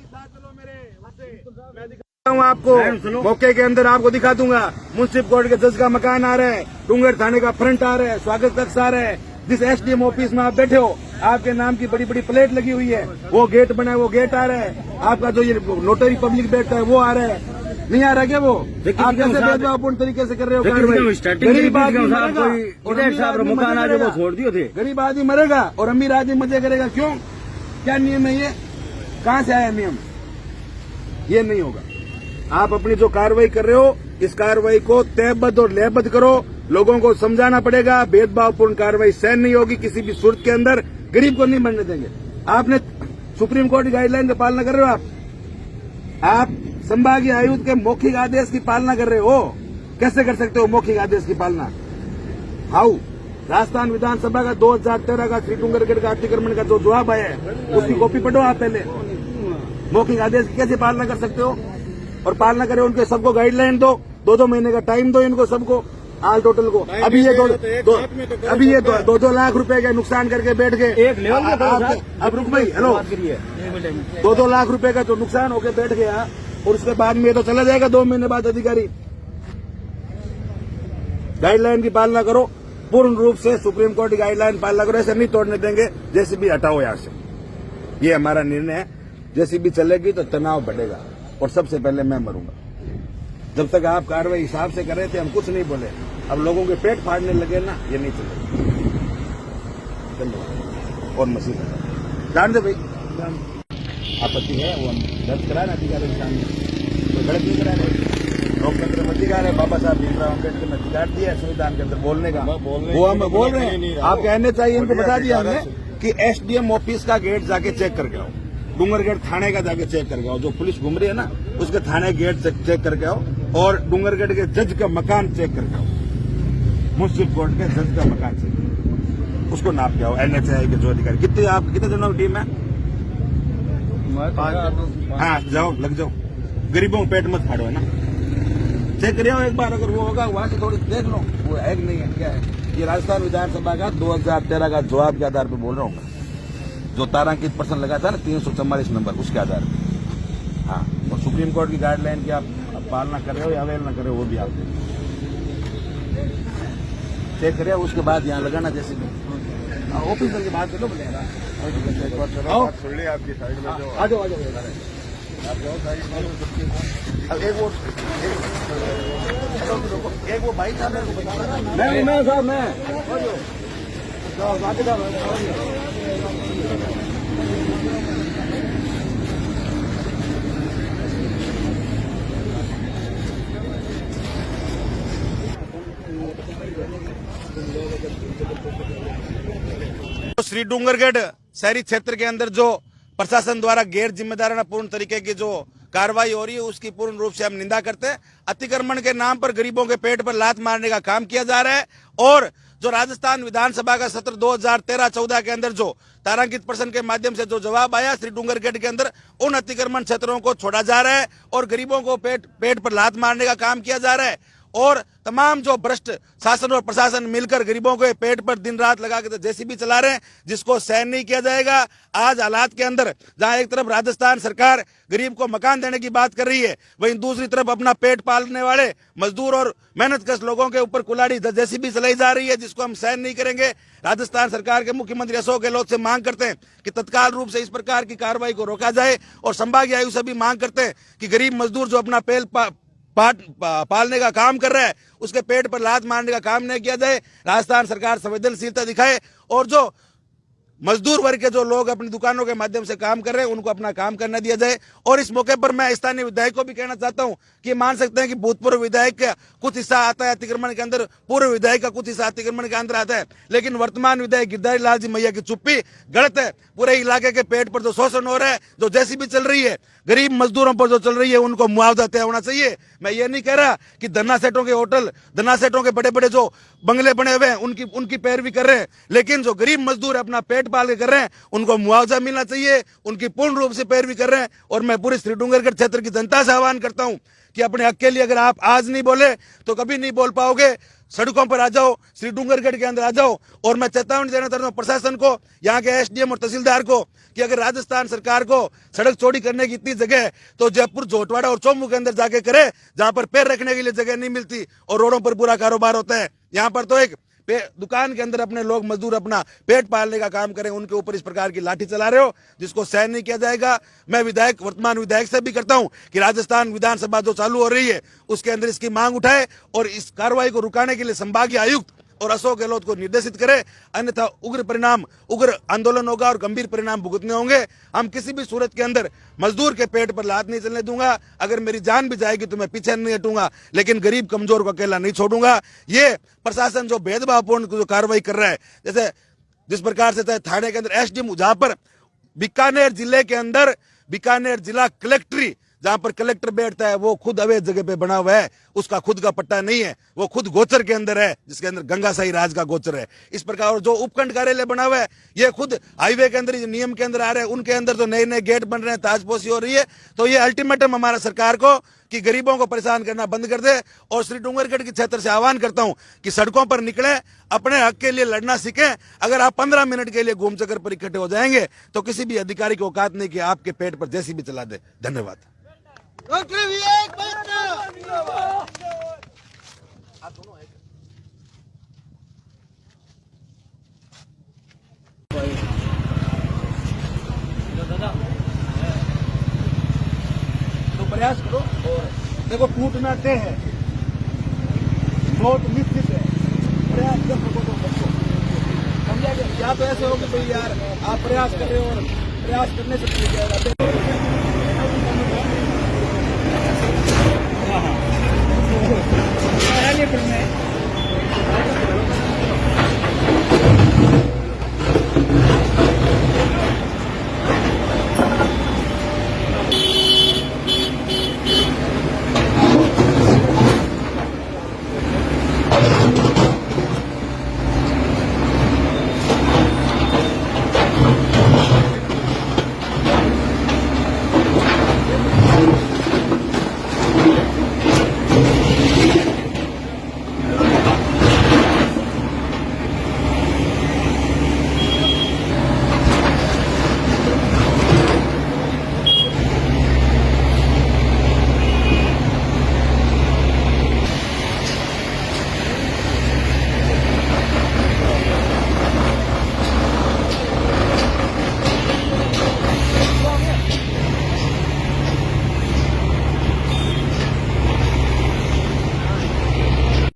चलो मैं दिखाता हूँ आपको, मौके के अंदर आपको दिखा दूंगा। म्युनिसिपल कोर्ट के जज का मकान आ रहा है, डूंगर थाने का फ्रंट आ रहा है, स्वागत कक्ष आ रहा है। जिस एसडीएम ऑफिस में आप बैठे हो, आपके नाम की बड़ी बड़ी प्लेट लगी हुई है, वो गेट बना है, वो गेट आ रहा है। आपका जो ये नोटरी पब्लिक बैठता है वो आ रहा है, नहीं आ रहा क्या वो? आप कैसे भेदभावपूर्ण तरीके से कर रहे हो? गरीब आदमी गरीब आदमी मरेगा और अमीर आदमी मजे करेगा, क्यों? क्या नियम है ये? कहाँ से आया नियम? ये नहीं होगा। आप अपनी जो कार्रवाई कर रहे हो, इस कार्रवाई को तयबद्ध और लयबद्ध करो। लोगों को समझाना पड़ेगा, भेदभावपूर्ण कार्रवाई सहन नहीं होगी किसी भी सूरत के अंदर। गरीब को नहीं बनने देंगे। आपने सुप्रीम कोर्ट की गाइडलाइन की पालना कर रहे हो। आप संभागीय आयुक्त के मौखिक आदेश की पालना कर रहे हो। कैसे कर सकते हो मौखिक आदेश की पालना? हाउ? राजस्थान विधानसभा का 2013 का श्री डूंगरगढ़ का अतिक्रमण का जो जवाब आया है, उसकी कॉपी पढ़ो आप पहले। मौखिक आदेश की कैसे पालना कर सकते हो? और पालना करें, उनके सबको गाइडलाइन दो, 2-2 महीने का टाइम दो इनको सबको, ऑल टोटल को। अभी ये 2 लाख रुपए के नुकसान करके बैठ गए। एक लेवल अब रुक भाई, हेलो, 2 लाख रुपए का जो नुकसान होके बैठ गया, और उसके बाद में तो चला जाएगा 2 महीने बाद अधिकारी। गाइडलाइन की पालना करो, पूर्ण रूप से सुप्रीम कोर्ट की गाइडलाइन पालना करो। ऐसे नहीं तोड़ने देंगे। जेसीबी हटाओ यहाँ से, ये हमारा निर्णय है। जेसीबी चलेगी तो तनाव बढ़ेगा और सबसे पहले मैं मरूंगा। जब तक आप कार्रवाई हिसाब से कर रहे थे, हम कुछ नहीं बोले। अब लोगों के पेट फाड़ने लगे ना, ये नहीं चलेगा। धन्यवाद। और मसीह जान दे भाई, आपत्ति है वो हम दर्ज कराए ना अधिकारी के सामने, तो गलत नहीं करा रहे। लोकतंत्र में अधिकार है, बाबा साहब भीमराव अम्बेडकर ने अधिकार दिया है संविधान के अंदर बोलने का, वो हम बोल रहे हैं। आप कहने चाहिए, इनको बता दिया हमने कि एसडीएम ऑफिस का गेट जाके चेक करके आओ, डूंगरगढ़ थाने का जाके चेक करके आओ, जो पुलिस घूम रही है ना उसके थाने गेट चेक करके आओ, और डूंगरगढ़ के जज का मकान चेक करके आओ, म्युनिसिपल कोर्ट के जज का मकान चेक, उसको नाप के आओ। एनएचआई के जो अधिकारी, कितने जनों की टीम है? हाँ, जाओ, लग जाओ। गरीबों को पेट मत फाड़ो, है ना। चेक करिए एक बार, अगर वो होगा वहां से थोड़ी देख लो वो है कि नहीं है, क्या है। ये राजस्थान विधानसभा का 2013 का जवाब के आधार पर बोल रहा हूँ, जो तारांकित प्रश्न लगा था ना 344 नंबर, उसके आधार पर। हाँ, और सुप्रीम कोर्ट की गाइडलाइन की आप पालना कर रहे हो या अवेल न कर रहे हो, वो भी आप चेक करिए। उसके बाद यहाँ लगाना, जैसे ऑफिसर की बात कर लो, बोलेगा आ जाओ अब एक वो भाई साहब मेरे को बता रहा है, मैं साहब मैं श्री डूंगरगढ़ शहरी क्षेत्र के अंदर जो प्रशासन द्वारा गैर जिम्मेदाराना पूर्ण तरीके की जो कार्रवाई हो रही है, उसकी पूर्ण रूप से हम निंदा करते हैं। अतिक्रमण के नाम पर गरीबों के पेट पर लात मारने का काम किया जा रहा है, और जो राजस्थान विधानसभा का सत्र 2013-14 के अंदर जो तारांकित प्रश्न के माध्यम से जो जवाब आया श्री डूंगरगढ़ के अंदर, उन अतिक्रमण क्षेत्रों को छोड़ा जा रहा है और गरीबों को पेट पर लात मारने का काम किया जा रहा है। और तमाम जो भ्रष्ट शासन और प्रशासन मिलकर गरीबों के पेट पर दिन रात लगा के जेसीबी चला रहे हैं, जिसको सहन नहीं किया जाएगा। आज हालात के अंदर जहां एक तरफ राजस्थान सरकार गरीब को मकान देने की बात कर रही है, वहीं दूसरी तरफ अपना पेट पालने वाले मजदूर और मेहनतकश लोगों के ऊपर कुल्हाड़ी जेसीबी चलाई जा रही है, जिसको हम सहन नहीं करेंगे। राजस्थान सरकार के मुख्यमंत्री अशोक गहलोत से मांग करते हैं कि तत्काल रूप से इस प्रकार की कार्रवाई को रोका जाए, और संभागीय आयुक्त से भी मांग करते हैं कि गरीब मजदूर जो अपना पालने का काम कर रहा है, उसके पेट पर लात मारने का काम नहीं किया जाए। राजस्थान सरकार संवेदनशीलता दिखाए, और जो मजदूर वर्ग के जो लोग अपनी दुकानों के माध्यम से काम कर रहे हैं, उनको अपना काम करने दिया जाए। और इस मौके पर मैं स्थानीय विधायक को भी कहना चाहता हूं कि मान सकते हैं कि भूतपूर्व विधायक का कुछ हिस्सा आता है अतिक्रमण के अंदर, पूर्व विधायक का कुछ हिस्सा अतिक्रमण के अंदर आता है, लेकिन वर्तमान विधायक गिरधारी लाल जी मैया की चुप्पी गलत है। पूरे इलाके के पेट पर जो शोषण हो रहा है, जो जेसीबी चल रही है, गरीब मजदूरों पर जो चल रही है, उनको मुआवजा तय होना चाहिए। मैं ये नहीं कह रहा कि धन्ना सेठों के होटल, धन्ना सेठों के बड़े बड़े जो बंगले बने हुए हैं, उनकी पैरवी कर रहे हैं, लेकिन जो गरीब मजदूर अपना पेट पेट पाल के कर रहे हैं उनको मुआवजा मिलना चाहिए, उनकी पूर्ण रूप से पैरवी कर रहे हैं। और मैं पूरे श्री डूंगरगढ़ क्षेत्र की जनता से आह्वान करता हूं कि अपने हक के लिए अगर आप आज नहीं बोले तो कभी नहीं बोल पाओगे। सड़कों पर आ जाओ, श्री डूंगरगढ़ के अंदर आ जाओ। और मैं चेतावनी देना चाहता हूँ प्रशासन को, यहाँ के एसडीएम और तहसीलदार को, कि अगर राजस्थान सरकार को सड़क चौड़ी करने की इतनी जगह है तो जयपुर, जोटवाड़ा और चौमू के अंदर जाके करे, जहां पर पैर रखने के लिए जगह नहीं मिलती और रोडों पर बुरा कारोबार होता है। यहाँ पर तो एक दुकान के अंदर अपने लोग मजदूर अपना पेट पालने का काम करें, उनके ऊपर इस प्रकार की लाठी चला रहे हो जिसको सहन नहीं किया जाएगा। मैं वर्तमान विधायक से भी करता हूं कि राजस्थान विधानसभा जो चालू हो रही है उसके अंदर इसकी मांग उठाए और इस कार्रवाई को रुकाने के लिए संभागीय आयुक्त और अशोक गहलोत को निर्देशित करे, अन्यथा उग्र आंदोलन होगा और गंभीर परिणाम भुगतने होंगे। हम किसी भी सूरत के अंदर मजदूर के पेट पर लात नहीं चलने दूंगा। अगर मेरी जान भी जाएगी तो मैं पीछे नहीं हटूंगा, लेकिन गरीब कमजोर को अकेला नहीं छोड़ूंगा। ये प्रशासन जो भेदभावपूर्ण जो कार्रवाई कर रहा है, जैसे जिस प्रकार से थाने के अंदर एसडीएम, जहां पर बीकानेर जिले के अंदर बीकानेर जिला कलेक्ट्री, जहां पर कलेक्टर बैठता है वो खुद अवैध जगह पे बना हुआ है, उसका खुद का पट्टा नहीं है, वो खुद गोचर के अंदर है जिसके अंदर गंगासाई राज का गोचर है। इस प्रकार जो उपखंड कार्यालय बना हुआ है ये खुद हाईवे के अंदर नियम के अंदर आ रहे हैं, उनके अंदर जो नए नए गेट बन रहे हैं, ताजपोशी हो रही है। तो ये अल्टीमेटम हमारा सरकार को कि गरीबों को परेशान करना बंद कर दे। और श्री डूंगरगढ़ के क्षेत्र से आह्वान करता हूं कि सड़कों पर निकले, अपने हक के लिए लड़ना सीखें। अगर आप 15 मिनट के लिए घूम चक्कर पर इकट्ठे हो जाएंगे तो किसी भी अधिकारी को औकात नहीं कि आपके पेट पर जैसी भी चला दे। धन्यवाद। डॉक्टर विवेक बत्रा तो प्रयास करो और देखो टूटना तय है, बहुत निश्चित है। प्रयास कर सको तो बच्चों समझा गया। या तो ऐसे हो कि भाई यार आप प्रयास कर रहे हो और प्रयास करने से मिल जाएगा। हाँ